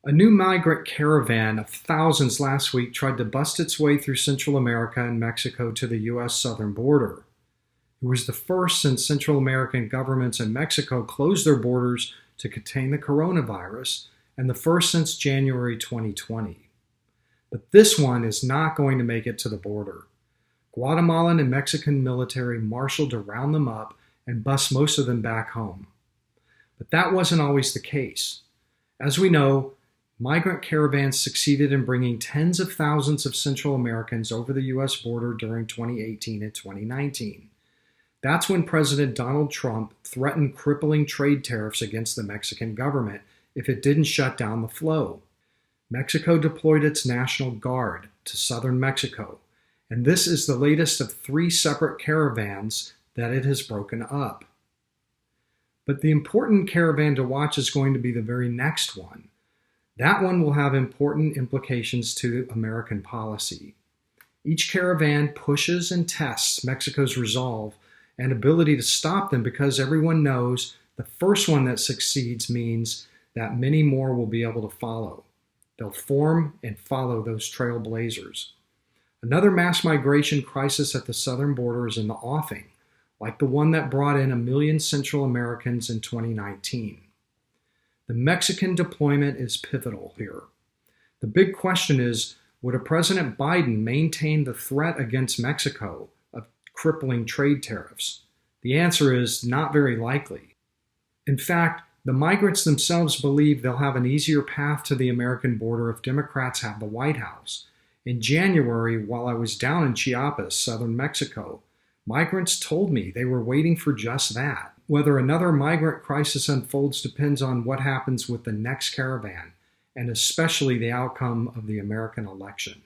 A new migrant caravan of thousands last week tried to bust its way through Central America and Mexico to the U.S. southern border. It was the first since Central American governments in Mexico closed their borders to contain the coronavirus, and the first since January 2020. But this one is not going to make it to the border. Guatemalan and Mexican military marshaled to round them up and bust most of them back home. But that wasn't always the case. As we know, migrant caravans succeeded in bringing tens of thousands of Central Americans over the U.S. border during 2018 and 2019. That's when President Donald Trump threatened crippling trade tariffs against the Mexican government if it didn't shut down the flow. Mexico deployed its National Guard to southern Mexico, and this is the latest of 3 separate caravans that it has broken up. But the important caravan to watch is going to be the very next one. That one will have important implications to American policy. Each caravan pushes and tests Mexico's resolve and ability to stop them because everyone knows the first one that succeeds means that many more will be able to follow. They'll form and follow those trailblazers. Another mass migration crisis at the southern border is in the offing, like the one that brought in 1 million Central Americans in 2019. The Mexican deployment is pivotal here. The big question is, would a President Biden maintain the threat against Mexico of crippling trade tariffs? The answer is not very likely. In fact, the migrants themselves believe they'll have an easier path to the American border if Democrats have the White House. In January, while I was down in Chiapas, southern Mexico, migrants told me they were waiting for just that. Whether another migrant crisis unfolds depends on what happens with the next caravan, and especially the outcome of the American election.